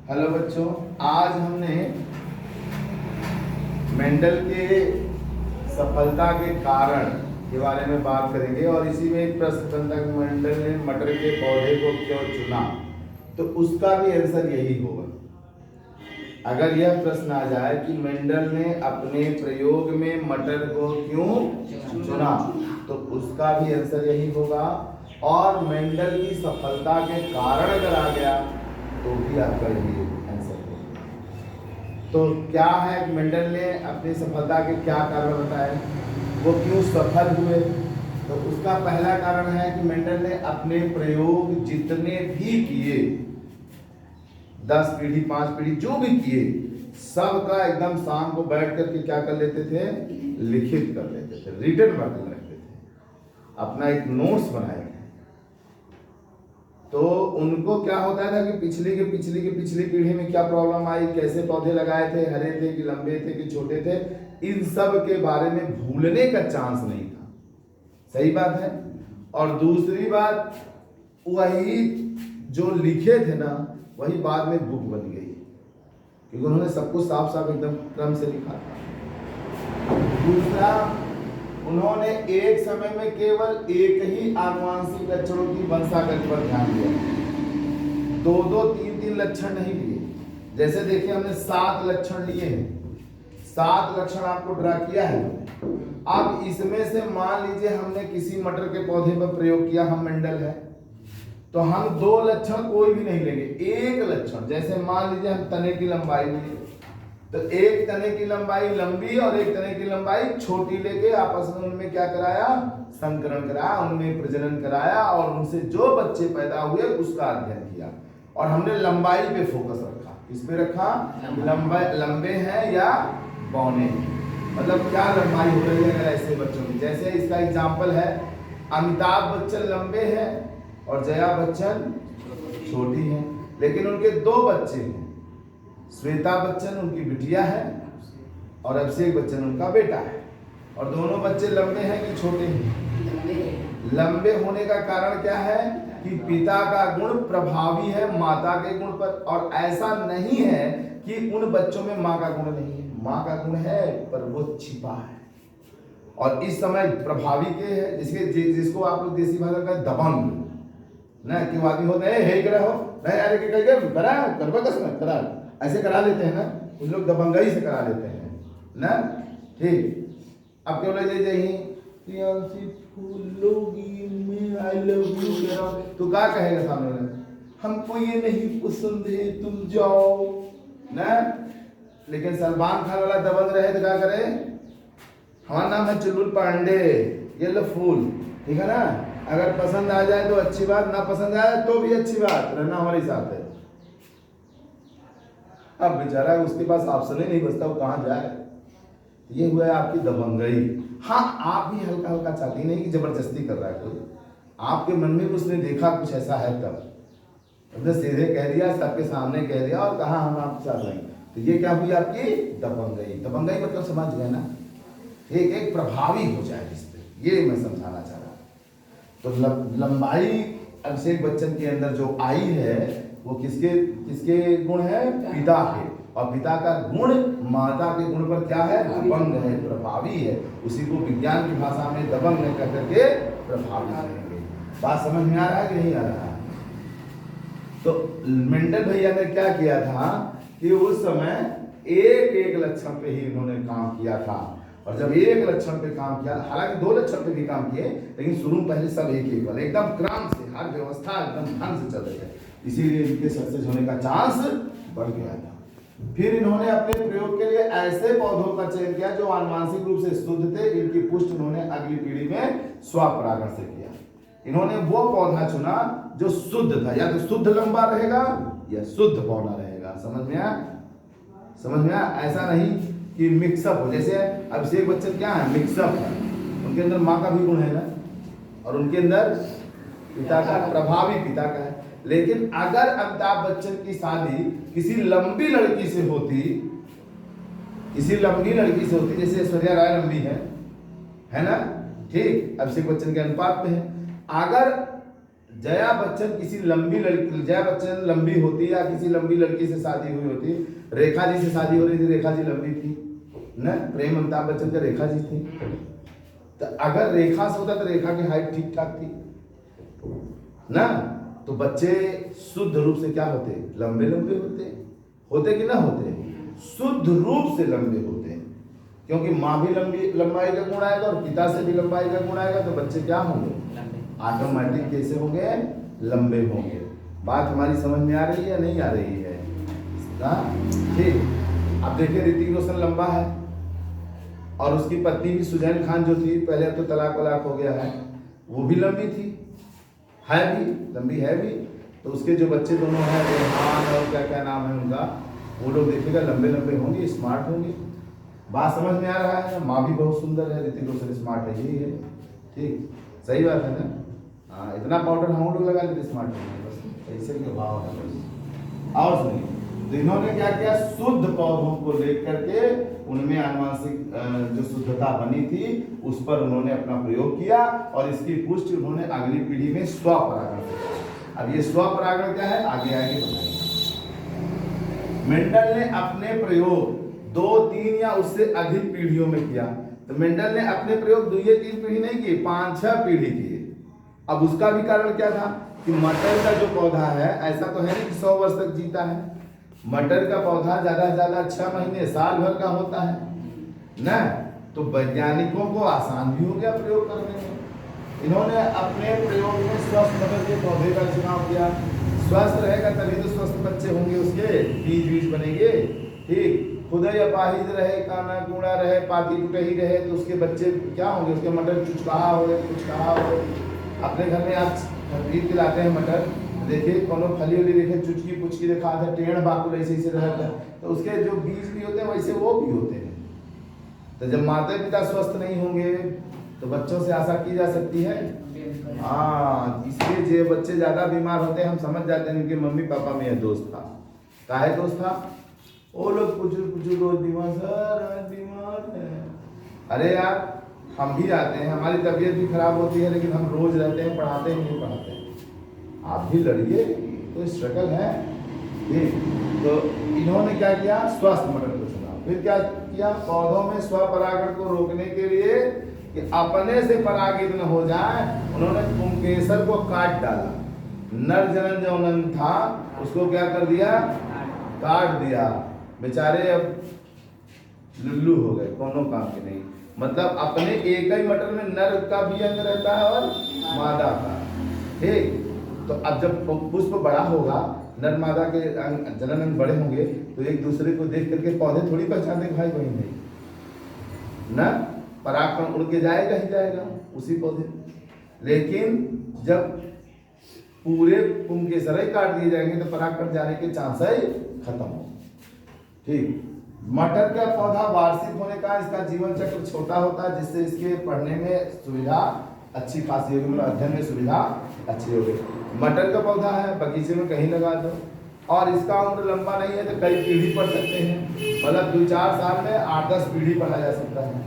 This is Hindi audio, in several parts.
हेलो बच्चों, आज हमने मेंडल के सफलता के कारण के बारे में बात करेंगे और इसी में एक प्रश्न बनता है कि मेंडल ने मटर के पौधे को क्यों चुना, तो उसका भी आंसर यही होगा। अगर यह प्रश्न आ जाए कि मेंडल ने अपने प्रयोग में मटर को क्यों चुना, तो उसका भी आंसर यही होगा। और मेंडल की सफलता के कारण अगर आ गया तो भी आपका यही आंसर होगा। तो क्या है, मेंडल ने अपनी सफलता के क्या कारण बताए, वो क्यों सफल हुए। तो उसका पहला कारण है कि मेंडल ने अपने प्रयोग जितने भी किए, 10 पीढ़ी 5 पीढ़ी जो भी किए, सबका एकदम शाम को बैठ करके क्या कर लेते थे, लिखित कर लेते थे, रिटर्न वर्क रखते थे, अपना एक नोट्स बनाए थे। तो उनको क्या होता था कि पिछली पीढ़ी में क्या प्रॉब्लम आई, कैसे पौधे लगाए थे, हरे थे कि लंबे थे कि छोटे थे, इन सब के बारे में भूलने का चांस नहीं था। सही बात है। और दूसरी बात, वही जो लिखे थे ना, वही बाद में बुक बन गई, क्योंकि उन्होंने सब कुछ साफ साफ एकदम क्रम से लिखा था। दूसरा, उन्होंने एक समय में केवल एक ही आनुवांशिक लक्षणों की वंशागति पर ध्यान दिया, 2-2 3-3 लक्षण नहीं लिए। जैसे देखिए, हमने 7 लक्षण लिए हैं, 7 लक्षण आपको ड्रा किया है। अब इसमें से मान लीजिए हमने किसी मटर के पौधे पर प्रयोग किया, हम मेंडल है, तो हम 2 लक्षण कोई भी नहीं लेंगे, एक लक्षण। जैसे मान लीजिए हम तने की लंबाई लिए, तो एक तने की लंबाई लंबी और एक तने की लंबाई छोटी लेके आपस में उनमें क्या कराया, संकरण कराया, उनमें प्रजनन कराया और उनसे जो बच्चे पैदा हुए उसका अध्ययन किया। और हमने लंबाई पे फोकस रखा। किस पे रखा, लंबे हैं या बौने हैं, मतलब क्या लंबाई हो रही है अगर ऐसे बच्चों की। जैसे इसका एग्जाम्पल है, अमिताभ बच्चन लंबे हैं और जया बच्चन छोटी हैं, लेकिन उनके 2 बच्चे हैं, श्वेता बच्चन उनकी बिटिया है और अभिषेक बच्चन उनका बेटा है। और दोनों बच्चे लंबे हैं कि छोटे हैं। लंबे होने का कारण क्या है कि पिता का गुण प्रभावी है माता के गुण पर, और ऐसा नहीं है कि उन बच्चों में माँ का गुण नहीं है, माँ का गुण है पर वो छिपा है। और इस समय प्रभावी के है, जिसको आप लोग देसी भाषा का दबंग ना, कि आदमी होते हैं हे करे हो नहीं अरे के कह करा करवा कसम करा, ऐसे करा लेते हैं ना, कुछ लोग दबंगाई से करा लेते हैं ना। ठीक, अब क्यों ले जाइए आई लव यू, तो क्या कहेगा सामने वाला, हमको ये नहीं पसंद है तुम जाओ ना। लेकिन सलमान खान वाला दबंग रहे तो क्या करे, हमारा नाम है चुलबुल पांडे, ये लो फूल, ठीक है ना, अगर पसंद आ जाए तो अच्छी बात, ना पसंद आए तो भी अच्छी बात, रहना हमारे साथ है। अब बेचारा उसके पास ऑप्शन ही नहीं बचता, वो कहाँ जाए। ये हुआ है आपकी दबंगई। हाँ, आप भी हल्का हल्का चाहती नहीं कि जबरदस्ती कर रहा है कोई, आपके मन में उसने देखा कुछ ऐसा है, तब उसने सीधे कह दिया, सबके सामने कह दिया और कहा हम आपके साथ नहीं, तो ये क्या हुई आपकी दबंगई। दबंगई मतलब समझ गए ना, एक एक प्रभावी हो जाए इस पे, ये मैं समझाना चाह रहा हूँ। तो लंबाई अभिषेक बच्चन के अंदर जो आई है वो किसके किसके गुण है, पिता के, और पिता का गुण माता के गुण पर क्या है, दबंग है, प्रभावी है। उसी को विज्ञान की भाषा में दबंग ने कह करके प्रभावी कहेंगे। बात समझ में आ रहा है कि नहीं आ रहा है। तो मेंडल भैया ने क्या किया था कि उस समय एक लक्षण पे ही इन्होंने काम किया था, और जब एक लक्षण पे काम किया, हालांकि 2 लक्षण पे भी काम किए, लेकिन शुरू में पहले सब एक एकदम क्रम से, हर व्यवस्था एकदम ढंग से चल रही है, इसीलिए इनके सक्सेस होने का चांस बढ़ गया था। फिर इन्होंने अपने प्रयोग के लिए ऐसे पौधों का चयन किया जो आनुवांशिक रूप से शुद्ध थे, इनकी पुष्टि इन्होंने अगली पीढ़ी में स्वपरागण से किया। इन्होंने वो पौधा चुना जो शुद्ध था, या तो शुद्ध लंबा रहेगा या शुद्ध पौधा रहेगा। समझ में आया, ऐसा नहीं कि मिक्सअप हो। जैसे अभिषेक बच्चन क्या है, मिक्सअप है, उनके अंदर माँ का भी गुण है ना, और उनके अंदर पिता का, प्रभावी पिता का है। लेकिन अगर अमिताभ बच्चन की शादी किसी लंबी लड़की से होती, जैसे ऐश्वर्या राय लंबी है ना, ठीक, अभिषेक बच्चन के अनुपात में है, अगर जया बच्चन किसी लंबी लड़की, जया बच्चन लंबी होती या किसी लंबी लड़की से शादी हुई होती, रेखा जी से शादी हो रही थी, रेखा जी लंबी थी ना, प्रेम अमिताभ बच्चन का रेखा जी थी, तो अगर रेखा से होता तो रेखा की हाइट ठीक ठाक थी ना, तो बच्चे शुद्ध रूप से क्या होते, लंबे लंबे होते कि ना होते, शुद्ध रूप से लंबे होते हैं, क्योंकि माँ भी लंबी लंबाई का गुण आएगा और पिता से भी लंबाई का गुण आएगा, तो बच्चे क्या होंगे, ऑटोमेटिक कैसे होंगे, लंबे होंगे। बात हमारी समझ में आ रही है, नहीं आ रही है? ठीक। अब देखिए ऋतिक रोशन लंबा है और उसकी पत्नी भी सुजैन खान जो थी, पहले तो तलाक वलाक हो गया है, वो भी लंबी थी, है भी लंबी है भी, तो उसके जो बच्चे दोनों हैं रेहान और क्या क्या नाम है उनका, वो लोग देखिएगा लंबे लंबे होंगे, स्मार्ट होंगे। बात समझ में आ रहा है? माँ भी बहुत सुंदर है, ऋतिक रोशन स्मार्ट है, यही है, ठीक, सही बात है ना? हाँ, इतना पाउडर हम लोग लगा लेते स्मार्ट होने, बस ऐसे के भाव है बस। और सुनिए, तो इन्होंने क्या किया, शुद्ध पौधों को लेकर के उनमें आनुवांशिक जो शुद्धता बनी थी उस पर उन्होंने अपना प्रयोग किया और इसकी पुष्टि उन्होंने अगली पीढ़ी में स्वपरागण किया। अब ये स्वपरागण क्या है, आगे आगे बताएंगे। मेंडल ने अपने प्रयोग 2, 3 या उससे अधिक पीढ़ियों में किया। तो मेंडल ने अपने प्रयोग 2 या 3 पीढ़ी नहीं किए, 5-6 पीढ़ी किए। अब उसका भी कारण क्या था कि मटर का जो पौधा है, ऐसा तो है नहीं कि 100 वर्ष तक जीता है, मटर का पौधा ज्यादा से ज्यादा 6 महीने साल भर का होता है ना, तो वैज्ञानिकों को आसान भी हो गया प्रयोग करने में। इन्होंने अपने प्रयोग में स्वस्थ मटर के पौधे का चुनाव किया। स्वस्थ रहेगा तभी तो स्वस्थ बच्चे होंगे, उसके बीज बनेंगे, ठीक। खुदय अपाहिज रहे, काना कूड़ा रहे, पाती टूटही रहे, तो उसके बच्चे क्या होंगे, उसके मटर चुचकाहा हो गए, कुचकाहा हो गए। अपने घर में आप खरीद के लाते हैं मटर, देखिए कोनो फली वाली देखे चुचकी पुचकी दिखा था, टेढ़ बाकुल ऐसे ऐसे रहता है, तो उसके जो बीज भी होते हैं वैसे वो भी होते हैं। तो जब माता पिता स्वस्थ नहीं होंगे तो बच्चों से आशा की जा सकती है? हाँ, इसलिए जो बच्चे ज्यादा बीमार होते हैं हम समझ जाते हैं उनके मम्मी पापा में यह दोस्त था। काहे दोस्त था? वो लोग कुछ रोज बीमार, सर आज बीमार है। अरे यार, हम भी आते हैं, हमारी तबीयत भी खराब होती है, लेकिन हम रोज रहते हैं, पढ़ाते हैं, नहीं पढ़ाते हैं। आप भी लड़िए, तो स्ट्रगल है, ठीक। तो इन्होंने क्या किया, स्वस्थ मटर को चुना। फिर क्या किया, पौधों में स्वपरागण को रोकने के लिए कि अपने से परागित न हो जाए, उन्होंने पुंकेसर को काट डाला। नर जनन जो नन था उसको क्या कर दिया, काट दिया। बेचारे अब लुल्लू हो गए, कोनो काम के नहीं। मतलब अपने एक ही मटर में नर का भी अंग रहता है और मादा का, ठीक। तो अब जब पुष्प बड़ा होगा, नर मादा के जनन अंग बड़े होंगे, तो एक दूसरे को देख करके पौधे थोड़ी पहचानते भाई बहन नहीं ना, परागकण उड़ के जाएगा ही जाएगा उसी पौधे। लेकिन जब पूरे पुंकेसर ही काट दिए जाएंगे तो परागकण जाने के चांस ही खत्म हो, ठीक। मटर का पौधा वार्षिक होने का इसका जीवन चक्र छोटा होता है, जिससे इसके पढ़ने में सुविधा अच्छी खासी होगी, मतलब अध्ययन में सुविधा अच्छी होगी। मटर का पौधा है, बगीचे में कहीं लगा दो, और इसका उम्र लंबा नहीं है तो कई पीढ़ी पढ़ सकते हैं, मतलब 2-4 साल में 8-10 पीढ़ी पढ़ा जा सकता है,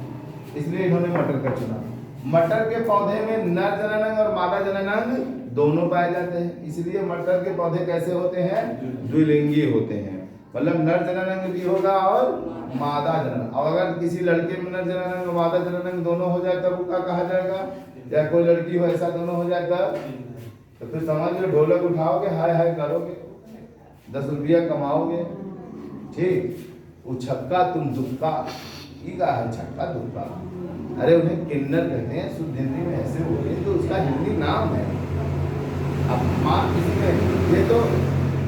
इसलिए इन्होंने मटर का चुना। मटर के पौधे में नर जननांग और मादा जननांग दोनों पाए जाते हैं, इसलिए मटर के पौधे कैसे होते हैं, द्विलिंगी होते हैं, मतलब नर जननांग भी होगा और मादा जननांग। और अगर किसी लड़के में नर जननांग और मादा जननांग दोनों हो जाए तब क्या कहा जाएगा, या कोई लड़की हो ऐसा दोनों हो जाए तब, तो फिर समझ लो ढोलक उठाओगे, हाय हाय करोगे, 10 रुपया कमाओगे, ठीक। वो छक्का तुम दुक्का, ये का है छक्का दुक्का, अरे उन्हें किन्नर कहते हैं, शुद्ध हिंदी में ऐसे बोले तो उसका हिंदी नाम है। अब मान किसी में ये तो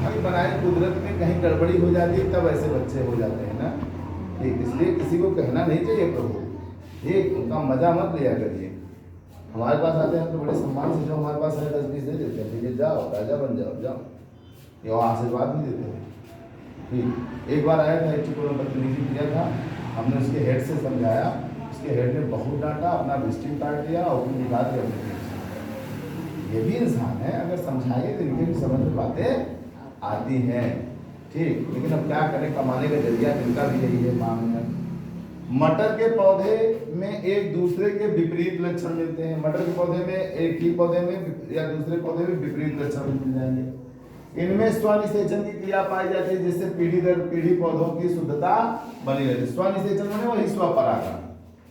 हम बनाए कुदरत में कहीं गड़बड़ी हो जाती है तब ऐसे बच्चे हो जाते हैं ना, ठीक। इसलिए किसी को कहना नहीं चाहिए प्रभु, ठीक, उनका मजा मत लिया करिए। हमारे पास आते हैं तो बड़े सम्मान से जो हमारे पास है 10-20 दे देते हैं, ठीक, जाओ राजा बन जाओ, जाओ, ये आशीर्वाद भी देते हैं, ठीक। एक बार आया था, एक को बदतमीजी किया था, हमने उसके हेड से समझाया, उसके हेड ने बहुत डांटा, अपना विजिटिंग कार्ड दिया और फिर दिखा दिया। ये भी इंसान है, अगर समझाइए तो इनके भी समझ में बातें आती हैं, ठीक। लेकिन अब क्या करें, कमाने का जरिया इनका भी यही है, मांगना, मटर के पौधे में एक दूसरे के विपरीत लक्षण मिलते हैं। मटर के पौधे में एक ही पौधे में या दूसरे पौधे में विपरीत लक्षण मिल जाएंगे। इनमें स्वनिषेचन की क्रिया पाई जाती है, जिससे पीढ़ी दर पीढ़ी पौधों की शुद्धता बनी रहती है। स्वनिषेचन माने वही स्वपरागण।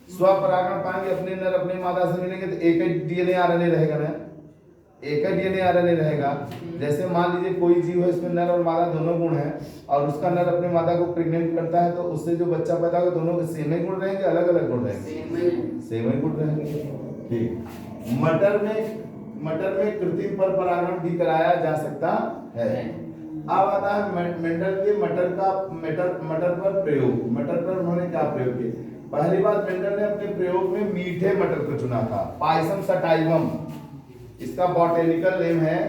स्वपरागण पाएंगे, अपने नर अपने मादा से मिलेंगे तो एक ही डीएनए आरएनए रहेगा ना, एक ही डीएनए आरएनए रहेगा। जैसे मान लीजिए कोई जीव है, इसमें नर और मादा दोनों गुण हैं, और उसका नर अपने मादा को प्रेग्नेंट करता है, तो उससे जो बच्चा पैदा होगा दोनों के सेम ही गुण रहेंगे, अलग अलग गुण रहेंगे, सेम ही गुण रहेंगे। ठीक। मटर में कृत्रिम पर परागण भी कराया जा सकता है। अब आता है मेंडल के मटर पर प्रयोग। मटर पर उन्होंने क्या प्रयोग किया? पहली बात, मेंडल ने अपने प्रयोग में मीठे मटर को चुना था, पायसम सटाइवम। इसका बॉटेनिकल नेम है,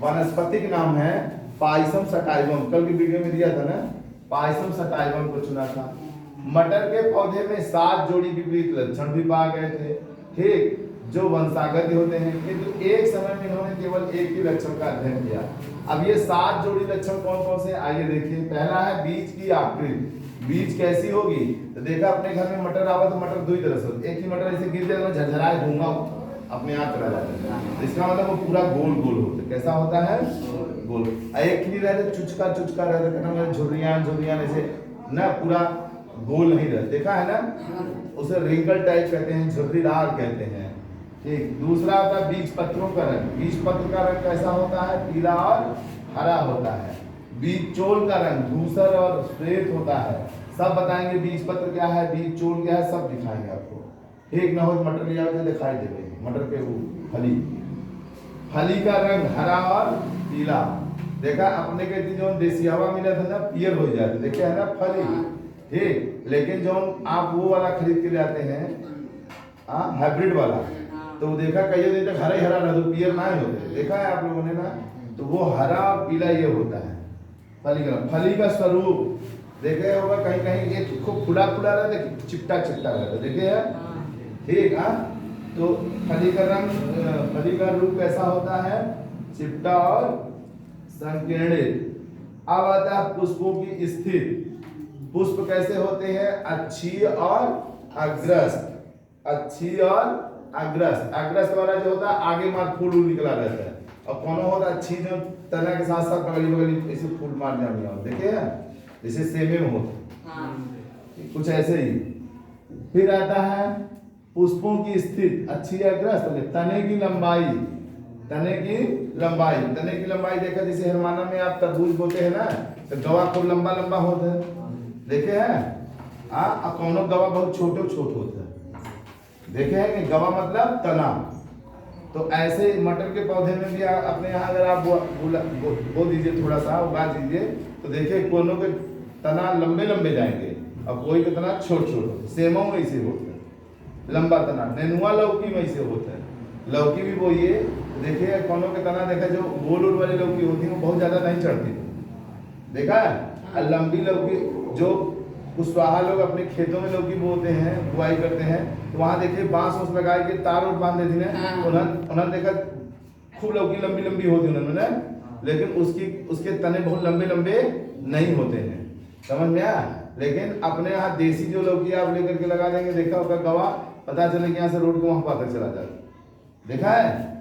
वनस्पतिक नाम है पायसम सटाइवम। कल की वीडियो में दिया था ना, पायसम सटाइवम को चुना था। मटर के पौधे में 7 जोड़ी विपरीत लक्षण भी पाए गए थे, ठीक, जो वंशागत होते हैं, किंतु एक समय में इन्होंने केवल एक ही लक्षण का अध्ययन किया। अब ये 7 जोड़ी लक्षण कौन कौन से, आइए देखिए। पहला है बीज की आकृति। बीज कैसी होगी? तो देखा अपने घर में मटर आवा तो मटर दो ही तरह से होती है। एक ही मटर ऐसे गिर जाए, झरझराए घूंगा अपने आप चला जाता है, इसका मतलब वो पूरा गोल गोल होता है। कैसा होता है? गोल। एक ही रहता, चुचका चुचका रहता, झुर्रियां ऐसे ना, पूरा गोल नहीं रहता। देखा है ना, उसे रिंकल टाइप कहते हैं, झुर्रीदार कहते हैं। ठीक। दूसरा होता है बीज पत्रों का रंग। बीज पत्र का रंग कैसा होता है? पीला और हरा होता है। बीज चोल का रंग धूसर और श्वेत होता है। सब बताएंगे बीज पत्र क्या है, बीज चोल क्या है, सब दिखाएंगे आपको। ठीक ना हो मटर ले जाओ, दिखाई देंगे मटर के वो फली का रंग हरा और पीला। देखा अपने के जो देसी हवा मिला था ना, पियर हो जाते, देखे है ना फली। ठीक। लेकिन जो आप वो वाला खरीद के लाते हैं, हाइब्रिड वाला, तो देखा कई दिन तक हरा ही हरा रहा, तो पियर ना ही होते। देखा है आप लोगों ने ना, तो वो हरा और पीला ये होता है फली का स्वरूप। देखे होगा कहीं कहीं ये खूब खुला खुला रहता है, चिपटा चिपटा रहता है, देखे है? ठीक। तो फली का रंग, फली का रूप कैसा होता है? चिपटा और संकीर्णित। अब आता है पुष्पों की स्थिति। पुष्प कैसे होते हैं? अच्छी और अग्रस्त। अच्छी और अग्रस्त। अग्रस्त वाला जो होता है आगे मार फूल निकला रहता है, और कौन होता है अच्छी, जो तना के साथ साथ बगली बगली ऐसे फूल मार जाने, देखे हैं? जैसे सेमे में होता है, कुछ ऐसे ही। फिर आता है पुष्पों की स्थिति, अच्छी अग्रस्त। तने की लंबाई, तने की लंबाई देखा, जैसे हरमाना में आप तरबूज बोते हैं ना, तो गवा खूब लंबा लंबा होता है, देखे हैं? कौनो गवा बहुत छोटे होता है, देखे हैं कि गवा मतलब तना। तो ऐसे मटर के पौधे में भी अपने यहाँ अगर आप बो दीजिए, थोड़ा सा उगा दीजिए, तो देखिए कोनो के तना लंबे लंबे जाएंगे और कोई के तना छोट छोट। सेमों में इसे होता है लंबा तना। नेनुआ लौकी में इसे होता है। लौकी भी बोइए, देखिए कोनो के तना देखा, जो गोल गोल वाली लौकी होती है वो बहुत ज्यादा नहीं चढ़ती, देखा है? और लंबी लौकी, जो कुशवाहा लोग अपने खेतों में लौकी बोते हैं, बुआई करते हैं, तो वहां देखिए बांस उस लगा के तार और बांध देती है, उन्होंने देखा खूब लौकी लंबी लंबी होती है उन्होंने, लेकिन उसके तने बहुत लंबे लंबे नहीं होते हैं, समझ में आया? लेकिन अपने यहाँ देसी जो लौकी आप लेकर के लगा देंगे, देखा होगा गवा, पता चले कि यहाँ से रोड को वहां पाता चला जाए, देखा है?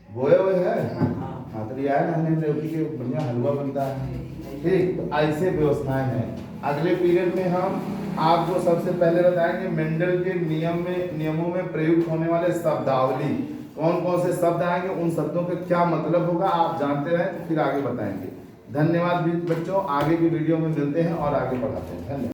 बोए हुए है। हाँ, तो आया ना, हमने लौकी के बढ़िया हलवा बनता है। ठीक। तो ऐसे व्यवस्थाएं हैं। अगले पीरियड में हम आपको सबसे पहले बताएंगे मेंडल के नियमों में प्रयुक्त होने वाले शब्दावली, कौन कौन से शब्द आएंगे, उन शब्दों का क्या मतलब होगा आप जानते रहें, तो फिर आगे बताएंगे। धन्यवाद बच्चों, आगे की वीडियो में मिलते हैं और आगे पढ़ाते हैं। धन्यवाद।